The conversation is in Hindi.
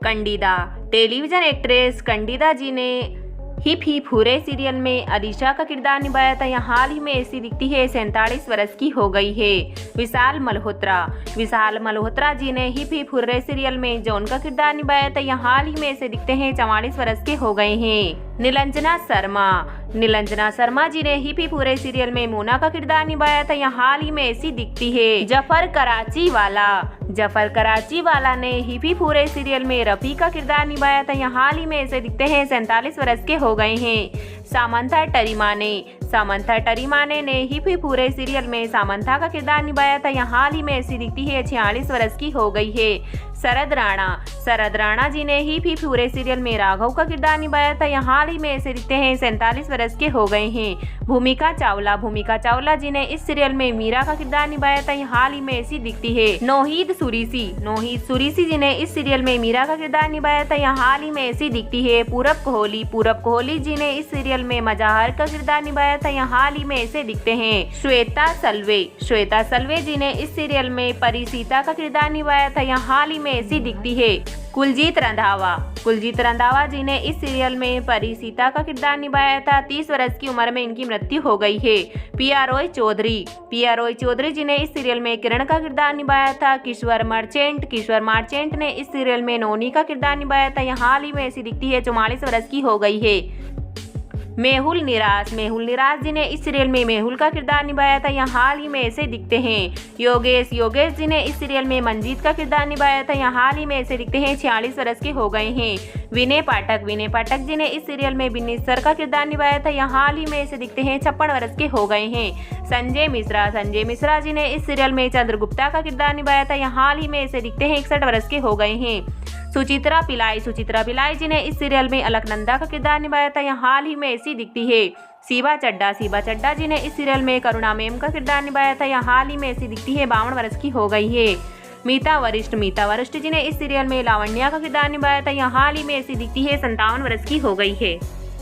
कंडीदा। टेलीविजन एक्ट्रेस कंडीदा जी ने हिप हिप हुरे सीरियल में अलीशा का किरदार निभाया था। यहाँ हाल ही में ऐसी दिखती है 47 वर्ष की हो गई है। विशाल मल्होत्रा जी ने हिप हिप हुर्रे सीरियल में जॉन का किरदार निभाया था। यहाँ हाल ही में ऐसे दिखते हैं 44 वर्ष के हो गए हैं। नीलांजना शर्मा जी ने हिप हिप हुर्रे सीरियल में मोना का किरदार निभाया था। यहाँ हाल ही में ऐसी दिखती है। जफर कराची वाला ने हिप हिप हुर्रे सीरियल में रफी का किरदार निभाया था। यहाँ हाल ही में ऐसे दिखते हैं 47 वर्ष के हो गए हैं। सामंथा टरीमाने ने हिप हिप हुर्रे सीरियल में सामंथा का किरदार निभाया था। यहाँ हाल ही में ऐसी दिखती है 46 वर्ष की हो गई है। शरद राणा जी ने हिप हिप हुर्रे सीरियल में राघव का किरदार निभाया था। यहाँ हाल ही में ऐसे दिखते हैं 47 वर्ष के हो गए हैं। भूमिका चावला जी ने इस सीरियल में मीरा का किरदार निभाया था। यहाँ हाल ही में ऐसी दिखती है। नौहीद सुरीसी जी ने इस सीरियल में मीरा का किरदार निभाया था। यहाँ हाल ही में ऐसी दिखती है। पूरब कोहली जी ने इस सीरियल में मजाहर का किरदार निभाया था। यहाँ हाल ही में ऐसे दिखते हैं। श्वेता सलवे जी ने इस सीरियल में परिसीता का किरदार निभाया था। यहाँ हाल ही में ऐसी दिखती है। कुलजीत रंधावा जी ने इस सीरियल में परिसीता का किरदार निभाया था। 30 वर्ष की उम्र में इनकी मृत्यु हो गई है। पिया रॉय चौधरी जी ने इस सीरियल में किरण का किरदार निभाया था। किशोर मार्चेंट ने इस सीरियल में नोनी का किरदार निभाया था। यहाँ हाल ही में ऐसी दिखती है। 44 वर्ष की हो गई है। मेहुल निराश जी ने इस सीरियल में मेहुल का किरदार निभाया था। यहाँ हाल ही में ऐसे दिखते हैं। योगेश जी ने इस सीरियल में मंजीत का किरदार निभाया था। यहाँ हाल ही में ऐसे दिखते हैं। 46 वर्ष के हो गए हैं। विनय पाठक जी ने इस सीरियल में बिन्नी सर का किरदार निभाया था। यहाँ हाल ही में ऐसे दिखते हैं। 56 वर्ष के हो गए हैं। संजय मिश्रा जी ने इस सीरियल में चंद्रगुप्ता का किरदार निभाया था। यहाँ हाल ही में ऐसे दिखते हैं। 61 वर्ष के हो गए हैं। सुचित्रा पिलाई जी ने इस सीरियल में अलकनंदा का किरदार निभाया था। यहाँ हाल ही में ऐसी दिखती है। शिवा चड्ढा जी ने इस सीरियल में करुणा मैम का किरदार निभाया था। यहाँ हाल ही में ऐसी दिखती है। 52 वर्ष की हो गई है। मीता वरिष्ठ जी ने इस सीरियल में लावण्या का किरदार निभाया था। यहाँ हाल ही में ऐसी दिखती है। 57 वर्ष की हो गई है।